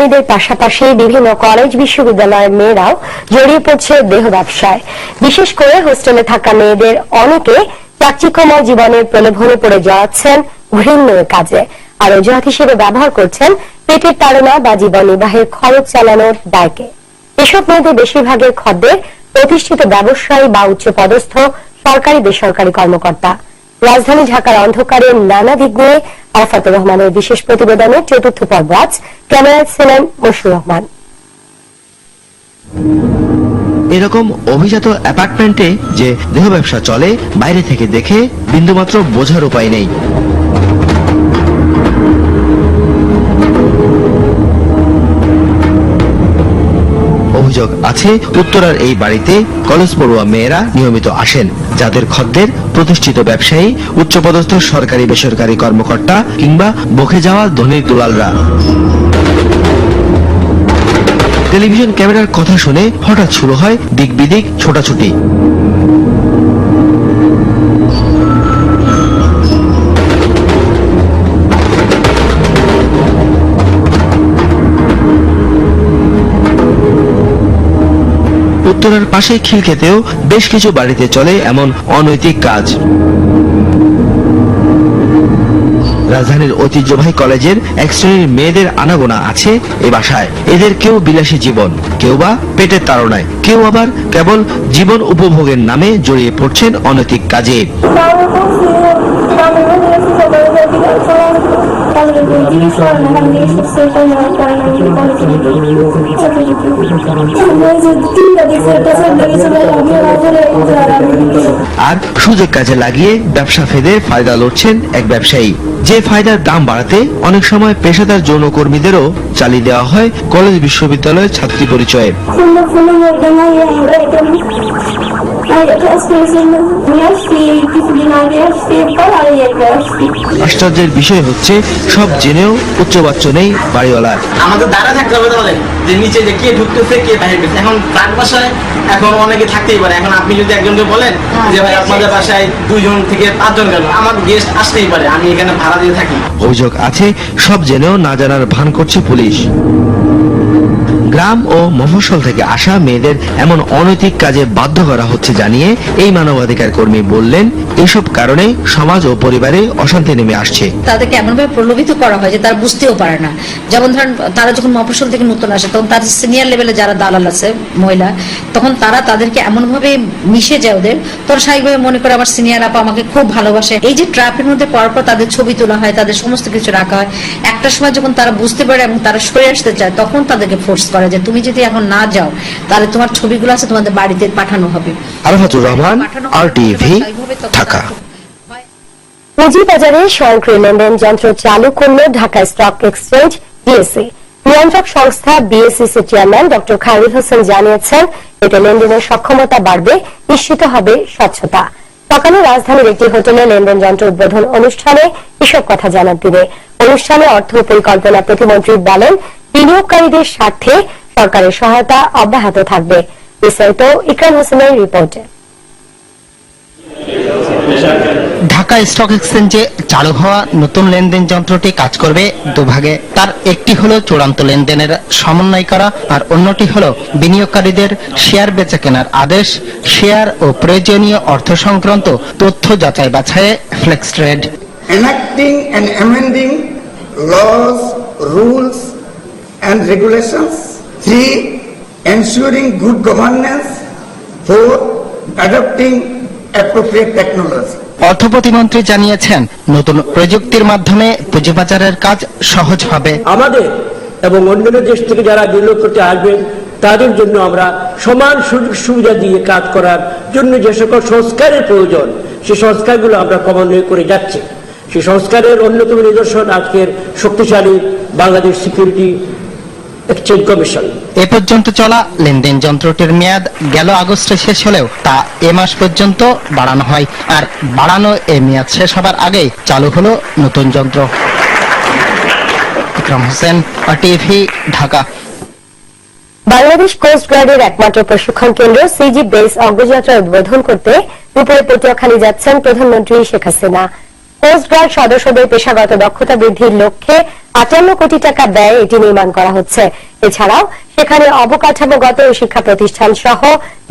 কর্মীদের পাশাপাশি বিভিন্ন কলেজ বিশ্ববিদ্যালয়ের মেয়েরাও জড়িয়ে পড়ছে দেহ ব্যবসায়। বিশেষ করে হোস্টেলে থাকা মেয়েদের অনেকে চাকচিক্যময় জীবনের প্রলোভনে পড়ে জড়াচ্ছেন ঘৃণ্য কাজে, আর অজুহাত হিসেবে ব্যবহার করছেন পেটের তাড়না বা জীবন নির্বাহের খরচ চালানোর দায়কে। এসব মেয়েদের বেশিরভাগের খদ্দের প্রতিষ্ঠিত ব্যবসায়ী বা উচ্চপদস্থ সরকারি বেসরকারি কর্মকর্তা। রাজধানী ঢাকার অন্ধকারে নানা দিক নিয়ে আরাফাতুর রহমানের বিশেষ প্রতিবেদনের চতুর্থ পর্ব আজ। ক্যামেরায় ছিলেন মশিউর রহমান। এরকম অভিজাত অ্যাপার্টমেন্টে যে দেহ ব্যবসা চলে, বাইরে থেকে দেখে বিন্দুমাত্র বোঝার উপায় নেই। অভিযোগ আছে, উত্তরার এই বাড়িতে কলেজ পড়ুয়া মেয়েরা নিয়মিত আসেন, যাদের খদ্দের প্রতিষ্ঠিত ব্যবসায়ী, উচ্চপদস্থ সরকারি বেসরকারি কর্মকর্তা কিংবা বকে যাওয়া ধনীর দুলালরা। টেলিভিশন ক্যামেরার কথা শুনে হঠাৎ শুরু হয় দিক বিদিক ছোটাছুটি। উত্তরার পাশে খিলক্ষেতেও বেশ কিছু বাড়িতে চলে এমন অনৈতিক কাজ। রাজধানীর ঐতিহ্যবাহী কলেজের এক শ্রেণীর মেয়েদের আনাগোনা আছে এ বাসায়। এদের কেউ বিলাসী জীবন, কেউ বা পেটের তাড়নায়, কেউ আবার কেবল জীবন উপভোগের নামে জড়িয়ে পড়ছেন অনৈতিক কাজে। আর সুযোগ কাজে লাগিয়ে ব্যবসা ফেদে ফায়দা লড়ছেন এক ব্যবসায়ী। যে ফায়দার দাম বাড়াতে অনেক সময় পেশাদার যৌনকর্মীদেরও চালিয়ে দেওয়া হয় কলেজ বিশ্ববিদ্যালয়ের ছাত্রী পরিচয়ে। আশ্চর্যের বিষয় হচ্ছে, সব জেনেও উচ্চবাচ্য নেই বাড়িওয়ালার। আমাদের দ্বারা থাকতে হবে তাহলে যে নিচে যে কে ঢুকতেছে কে বাইরে ঢুকতেছে। এখন প্রাক বাসায় এখন অনেকে থাকতেই পারে। এখন আপনি যদি একজনকে বলেন যে ভাই আপনাদের বাসায় 2 জন থেকে 5 জন গেল, আমার গেস্ট আসতেই পারে, আমি এখানে ভাড়া দিয়ে থাকি। অভিযোগ আছে, সব জেনেও না জানার ভান করছে পুলিশ। গ্রাম ও মফস্বল থেকে আসা মেয়েদের এমন অনৈতিক কাজে বাধ্য করা হচ্ছে জানিয়ে এই মানবাধিকার কর্মী বললেন, এইসব কারণে সমাজ ও পরিবারে অশান্তি নেমে আসছে। তাদেরকে এমনভাবে প্রলোভিত করা হয় যে তারা বুঝতেও পারে না। যেমন ধরেন, তারা যখন মফস্বল থেকে নতুন আসে, তখন তার সিনিয়র লেভেলে যারা দালাল আছে মহিলা, তখন তারা তাদেরকে এমনভাবে মিশে যায় ওদের, তখন স্বাভাবিকভাবে মনে করে আমার সিনিয়র আপা আমাকে খুব ভালোবাসে। এই যে ট্র্যাপের মধ্যে পড়ার পর তাদের ছবি তোলা হয়, তাদের সমস্ত কিছু রাখা হয়। একটা সময় যখন তারা বুঝতে পারে এবং তারা সরে আসতে চায়, তখন তাদেরকে ফোর্স করে যে তুমি যদি এখন না যাও তাহলে তোমার ছবিগুলো আছে তোমাদের বাড়িতে পাঠানো হবে। আরাফাতুর রহমান, RTV, ঢাকা। পুঁজিবাজারে স্বয়ংক্রিয় লেনদেন যন্ত্র চালু করল ঢাকা স্টক এক্সচেঞ্জ বিএসসি। নিয়ন্ত্রক সংস্থা BSCC chairman doctor Khairul Hossain জানিয়েছেন, এতে লেনদেনের সক্ষমতা বাড়বে, নিশ্চিত হবে স্বচ্ছতা। সকালে রাজধানীর একটি হোটেলে লেনদেন যন্ত্র উদ্বোধন অনুষ্ঠানে এসব কথা জানান তিনি। অনুষ্ঠানে অর্থ পরিকল্পনা প্রতিমন্ত্রী বলেন, বিনিয়োগকারীদের স্বার্থে সরকারের সহায়তা অব্যাহত থাকবে। বিস্তারিত ইকরাম হোসেনের রিপোর্টে। ঢাকা স্টক এক্সচেঞ্জে চালু হওয়া নতুন লেনদেন যন্ত্রটি কাজ করবে দুভাগে। তার একটি হলো চূড়ান্ত লেনদেনের সমন্বয় করা, আর অন্যটি হলো বিনিয়োগকারীদের শেয়ার বেচা কেনার আদেশ, শেয়ার ও প্রয়োজনীয় অর্থ সংক্রান্ত তথ্য যাচাই বাছাইয়ে flex trade. Enacting and amending laws, rules and regulations. 3. Ensuring good governance. 4. Adopting appropriate technology. অর্থ প্রতিমন্ত্রী জানিয়েছেন, নতুন প্রযুক্তির মাধ্যমে পুঁজিবাজারের কাজ সহজ হবে। আমাদের এবং অন্যান্য দেশ থেকে যারা বিনিয়োগ করতে আসবেন তাদের জন্য আমরা সমান সুযোগ সুবিধা দিয়ে কাজ করার জন্য যে সকল সংস্কারের প্রয়োজন, সেই সংস্কারগুলো আমরা ক্রমান্বয়ে করে যাচ্ছি। সেই সংস্কারের অন্যতম নিদর্শন আজকের শক্তিশালী বাংলাদেশ সিকিউরিটি এক্সচেঞ্জ কমিশন। এ পর্যন্ত চলা লেনদেন যন্ত্রটির মেয়াদ গেল আগস্টে শেষ হলেও তা এ মাস পর্যন্ত বাড়ানো হয়, আর বাড়ানো এ মেয়াদ শেষ হবার আগেই চালু হলো নতুন যন্ত্র। ইকরাম হোসেন, RTV, ঢাকা। বাংলাদেশ কোস্ট গার্ডের একমাত্র প্রশিক্ষণ কেন্দ্র সিজি বেস অগ্রযাত্রা উদ্বোধন করতে রূপে পটুয়াখালী যাচ্ছেন প্রধানমন্ত্রী শেখ হাসিনা। কোস্ট গার্ড সদস্যদের পেশাগত দক্ষতা বৃদ্ধির লক্ষ্যে 58 কোটি টাকা ব্যয়ে এটি নির্মাণ করা হচ্ছে। এছাড়াও সেখানে অবকাঠামোগত ও শিক্ষা প্রতিষ্ঠান সহ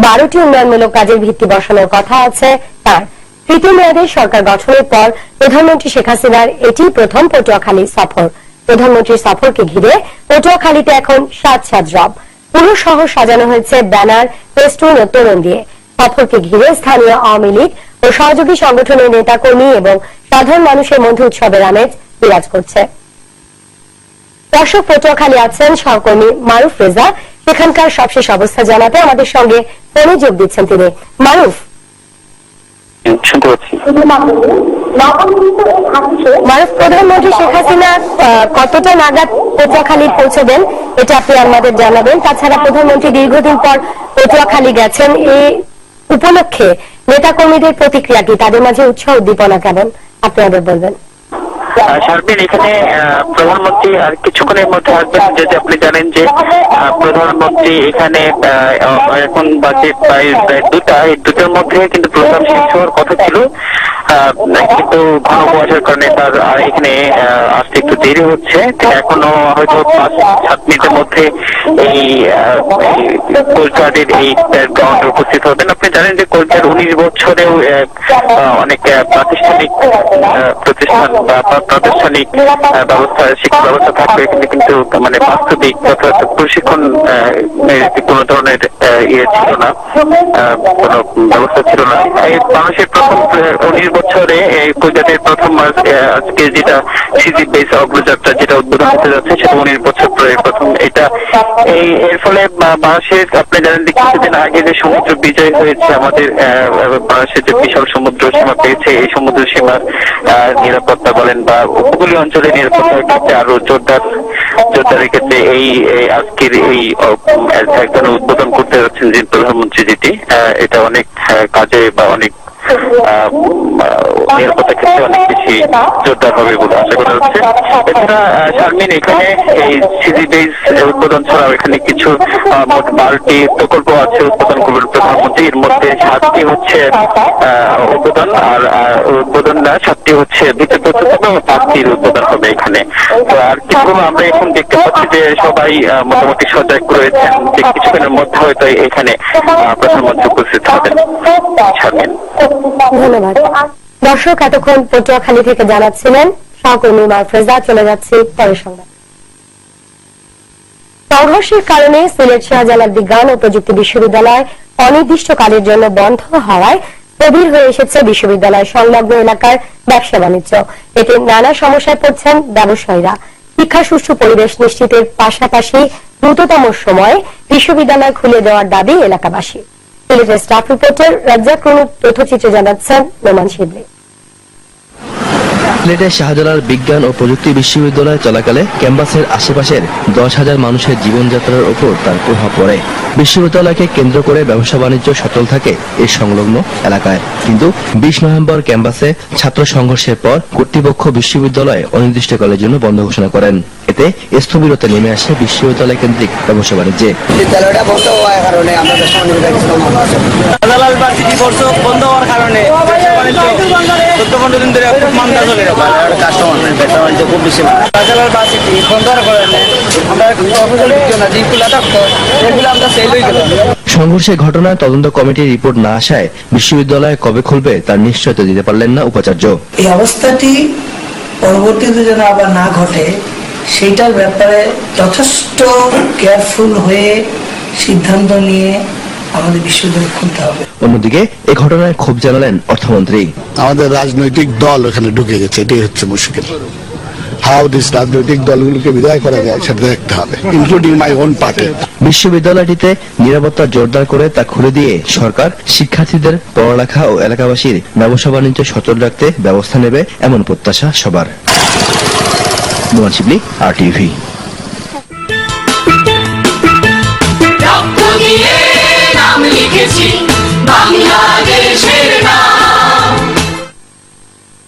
12টি উন্নয়নমূলক কাজের ভিত্তি বসানোর কথা আছে তার। তৃতীয় মেয়াদে সরকার গঠনের পর প্রধানমন্ত্রী শেখ হাসিনার এটি প্রথম পটুয়াখালী সফর। প্রধানমন্ত্রীর সফরকে ঘিরে পটুয়াখালীতে এখন সাজ রব। পুরো শহর সাজানো হয়েছে ব্যানার, ফেস্টুন ও তোরণ দিয়ে। সফরকে ঘিরে স্থানীয় আওয়ামী লীগ ও সহযোগী সংগঠনের নেতাকর্মী এবং সাধারণ মানুষের মধ্যে উৎসবের আমেজ বিরাজ করছে। দর্শক, পটুয়াখালী আছেন সহকর্মী মারুফ রেজা। সেখানকার সবশেষ অবস্থা জানাতে আমাদের সঙ্গে ফোনে যোগ দিচ্ছেন তিনি। মারুফ, প্রধানমন্ত্রী শেখ হাসিনা কতটা নাগাদ পটুয়াখালী পৌঁছবেন এটা আপনি আমাদের জানাবেন। তাছাড়া প্রধানমন্ত্রী দীর্ঘদিন পর পটুয়াখালী গেছেন, এই উপলক্ষে নেতাকর্মীদের প্রতিক্রিয়া কি, তাদের মাঝে উৎসাহ উদ্দীপনা কেমন, আপনি আমাদের বলবেন। শারমিন, এখানে প্রধানমন্ত্রী আর কিছুক্ষণের মধ্যে আসবেন। যদি আপনি জানেন যে প্রধানমন্ত্রী এখানে এখন বাজে প্রায় 2টা, এই 2টার মধ্যে কিন্তু প্রোগ্রাম শেষ হওয়ার কথা ছিল, কিন্তু ঘন কুয়াশার কারণে তার এখানে আসতে একটু দেরি হচ্ছে। এখনো হয়তো 5-7 মিনিটের মধ্যে এই কোস্টগার্ডের এই গ্রাউন্ডে উপস্থিত হবেন। আপনি জানেন যে কোস্টগার্ড 19 বছরেও অনেক প্রাতিষ্ঠানিক প্রতিষ্ঠান বা প্রাতিষ্ঠানিক ব্যবস্থা, শিক্ষা ব্যবস্থা থাকবে, এখানে কিন্তু মানে বাস্তবিক প্রশিক্ষণ কোন ধরনের ইয়ে ছিল না, কোন ব্যবস্থা ছিল না। এই মানুষের প্রথম 19 বছরে এই কোস্টগার্ডের প্রথম আজকে যেটা সিজি বেস অগ্রযাত্রা যেটা উদ্বোধন হতে যাচ্ছে, সেটা 19 বছর পরে প্রথম এটা। এর ফলে বাংলাদেশের, আপনি জানেন যে কিছুদিন আগে যে সমুদ্র বিজয় হয়েছে, আমাদের বাংলাদেশের যে বিশাল সমুদ্র সীমা পেয়েছে, এই সমুদ্র সীমার নিরাপত্তা বলেন বা উপকূলীয় অঞ্চলের নিরাপত্তার ক্ষেত্রে আরো জোরদার রেখেছে। এই আজকের এই একজন উদ্বোধন করতে যাচ্ছেন যে প্রধানমন্ত্রী, যেটি এটা অনেক কাজে বা অনেক নিরাপত্তার ক্ষেত্রে অনেক বেশি জোরদার হবে বলে আশা করা হচ্ছে। এছাড়া শারমিন, এখানে এই সিজি বেস উদ্বোধন ছাড়াও এখানে কিছু মোট 12টি প্রকল্প আছে উদ্বোধন করবেন প্রধানমন্ত্রী। এর মধ্যে 7টি হচ্ছে উদ্বোধন, আর উদ্বোধন না 7টি হচ্ছে ভিত্তি প্রস্তুত হবে এবং 5টির উদ্বোধন হবে এখানে। তো আর কিছু আমরা এখন দেখতে পাচ্ছি যে সবাই মোটামুটি সজাগ রয়েছেন যে কিছুক্ষণের মধ্যে হয়তো এখানে প্রধানমন্ত্রী উপস্থিত হবেন। শারমিন, ধন্যবাদ। দর্শক, এতক্ষণ পটুয়াখালী থেকে জানাচ্ছিলেন সহকর্মী মারুফ রেজা। চলে যাচ্ছি পরের সংবাদ। সংঘর্ষের কারণে সিলেট শাহজালাল বিজ্ঞান ও প্রযুক্তি বিশ্ববিদ্যালয় অনির্দিষ্টকালের জন্য বন্ধ হওয়ায় স্থবির হয়ে এসেছে বিশ্ববিদ্যালয় সংলগ্ন এলাকার ব্যবসা বাণিজ্য। এতে নানা সমস্যায় পড়ছেন ব্যবসায়ীরা। শিক্ষা সুষ্ঠু পরিবেশ নিশ্চিতের পাশাপাশি দ্রুততম সময়ে বিশ্ববিদ্যালয় খুলে দেওয়ার দাবি এলাকাবাসী। সিলেটের স্টাফ রিপোর্টার রাজ্জাক রুনুর তথ্যচিত্রে জানাচ্ছেন নোমান শিবলি। সিলেটের শাহজালাল বিজ্ঞান ও প্রযুক্তি বিশ্ববিদ্যালয় চলাকালে ক্যাম্পাসের আশেপাশের 10,000 মানুষের জীবনযাত্রার উপর তার প্রভাব পড়ে। বিশ্ববিদ্যালয়কে কেন্দ্র করে ব্যবসা বাণিজ্য সচল থাকে এই সংলগ্ন এলাকায়। কিন্তু 20 নভেম্বর ক্যাম্পাসে ছাত্র সংঘর্ষের পর কর্তৃপক্ষ বিশ্ববিদ্যালয় অনির্দিষ্টকালের জন্য বন্ধ ঘোষণা করেন। এতে স্থবিরতা নেমে আসে বিশ্ববিদ্যালয় কেন্দ্রিক ব্যবসা বাণিজ্যে। বিদ্যালয়টা বন্ধ হওয়ার কারণে আমরা শাহজালাল ভার্সিটি বন্ধ হওয়ার কারণে 14-15 দিন ধরে খুব মান্দা চলে গেছে। কাস্টমার ব্যবসা বাণিজ্য খুব বেশি। শাহজালাল ভার্সিটি বন্ধ হওয়ার কারণে আমরা যেগুলো থাকতো সেগুলো আমরা সেল হয়ে গেল। সংঘর্ষের ঘটনায় তদন্ত কমিটির রিপোর্ট না আসায় বিশ্ববিদ্যালয় কবে খুলবে তার নিশ্চয়তা দিতে পারলেন না উপাচার্য। এই অবস্থাটি পরবর্তীতে যেন আবার না ঘটে সেইটার ব্যাপারে যথেষ্ট কেয়ারফুল হয়ে সিদ্ধান্ত নিয়ে আমাদের বিশ্ববিদ্যালয় খুলতে হবে। অন্যদিকে এই ঘটনায় ক্ষোভ জানালেন অর্থমন্ত্রী। আমাদের রাজনৈতিক দল এখানে ঢুকে গেছে, এটাই হচ্ছে মুশকিল। হাউ দিস রাজনৈতিক দলগুলোকে বিদায় করা যায় সেটা দেখতে হবে, ইনক্লুডিং মাই ওন পার্টি। বিশ্ববিদ্যালয়টিতে নিরাপত্তা জোরদার করে তা খুলে দিয়ে সরকার শিক্ষার্থীদের পড়ালেখা ও এলাকাবাসীর ব্যবসা বাণিজ্য সচল রাখতে ব্যবস্থা নেবে এমন প্রত্যাশা সবার। নোমান শিবলি, RTV।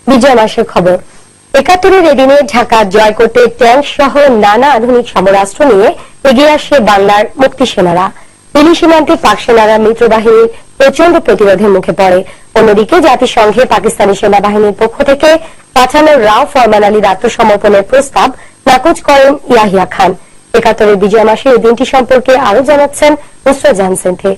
বিজয় মাসের খবর। 71-এর এদিনে ঢাকা জয় করতে ট্যাঙ্ক সহ নানা আধুনিক সমরাস্ত্র নিয়ে এগিয়ে আসে বাংলার মুক্তি সেনারা। দিল্লি সীমান্তে পাক সেনারা মিত্রবাহিনীর প্রচন্ড প্রতিরোধের মুখে পড়ে। অন্যদিকে জাতিসংঘে পাকিস্তানি সেনাবাহিনীর পক্ষ থেকে পাঠানো রাও ফরমান আলীর আত্মসমর্পণের প্রস্তাব নাকচ করেন ইয়াহিয়া খান। ৭১-এর বিজয় মাসে এই দিনটি সম্পর্কে আরো জানাচ্ছেন নুসরাত জাহান সিন্ধি।